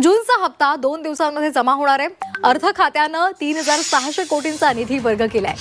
जूनचा हप्ता 2 दिवसांमध्ये जमा होणार आहे। अर्थ खात्यानं 3600 कोटींचा निधी वर्ग केलाय।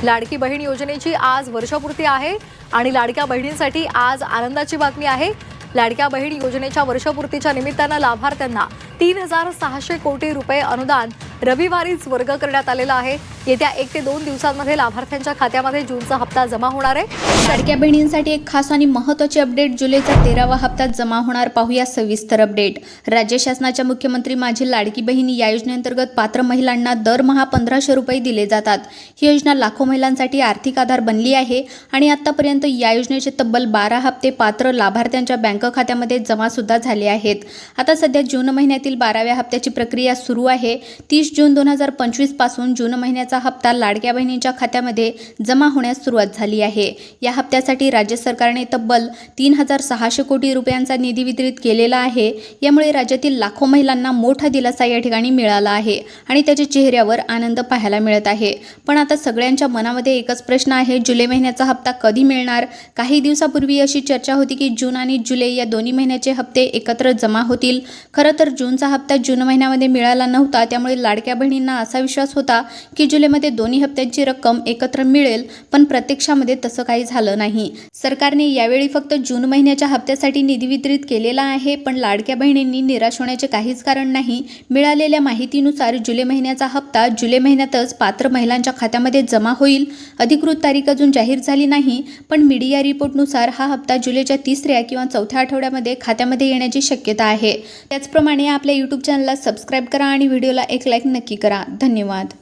लाडकी बहीण योजनेची आज वर्षपूर्ती आहे आणि लाडक्या बहिणींसाठी आज आनंदाची बातमी आहे। लाडक्या बहीण योजनेच्या वर्षपूर्तीच्या निमित्तानं लाभार्थ्यांना 3600 कोटी रुपये अनुदान रविवारीच वर्ग करण्यात आलेलं आहे। येत्या 1 ते 2 दिवसांमध्ये लाभार्थ्यांच्या खात्यामध्ये जूनचा हप्ता जमा होणार आहे। लाडक्या बहिणींसाठी एक खास आणि महत्त्वाची अपडेट, जुलैचा 13वा हप्ता जमा होणार। पाहूया सविस्तर अपडेट। राज्य शासनाच्या मुख्यमंत्री माझी लाडकी बहीण या योजनेअंतर्गत पात्र महिलांना दरमहा 1500 रुपये दिले जातात। ही योजना लाखो महिलांसाठी आर्थिक आधार बनली आहे आणि आतापर्यंत या योजनेचे तब्बल 12 हप्ते पात्र लाभार्थ्यांच्या बँक खात्यामध्ये जमा सुद्धा झाले आहेत। आता सध्या जून महिन्यातील 12व्या हप्त्याची प्रक्रिया सुरू आहे। 30 जून 2025 पासून जून महिन्याचा हप्ता लाडक्या बहिणींच्या खात्यामध्ये जमा होण्यास सुरुवात झाली आहे। या हप्त्यासाठी राज्य सरकारने तब्बल 3600 कोटी रुपयांचा निधी वितरित केलेला आहे। यामुळे राज्यातील लाखो महिलांना मोठा दिलासा या ठिकाणी मिळाला आहे आणि त्याच्या चेहऱ्यावर आनंद पाहायला मिळत आहे। पण आता सगळ्यांच्या मनामध्ये एकच प्रश्न आहे, जुलै महिन्याचा हप्ता कधी मिळणार? काही दिवसापूर्वी अशी चर्चा होती की जून आणि जुलै या दोन्ही महिन्याचे हप्ते एकत्र जमा होतील। खरं तर जूनचा हप्ता जून महिन्यामध्ये मिळाला नव्हता, त्यामुळे लाडक्या बहिणींना असा विश्वास होता की जुलैमध्ये दोन्ही हप्त्यांची रक्कम एकत्र मिळेल, पण प्रत्यक्षामध्ये तसं काही झालं नाही। सरकारने यावेळी फक्त जून महिन्याच्या हप्त्यासाठी निधी वितरित केलेला आहे, पण लाडक्या बहिणींनी निराश होण्याचे काहीच कारण नाही। मिळालेल्या माहितीनुसार जुलै महिन्याचा हप्ता जुलै महिन्यातच पात्र महिलांच्या खात्यामध्ये जमा होईल। अधिकृत तारीख अजून जाहीर झाली नाही, पण मीडिया रिपोर्टनुसार हा हप्ता जुलैच्या 3ऱ्या किंवा 4थ्या आठवड्यामध्ये खात्यामध्ये येण्याची शक्यता आहे। त्याचप्रमाणे आपल्या YouTube चॅनलला सबस्क्राईब करा आणि व्हिडिओला एक लाईक नक्की करा। धन्यवाद।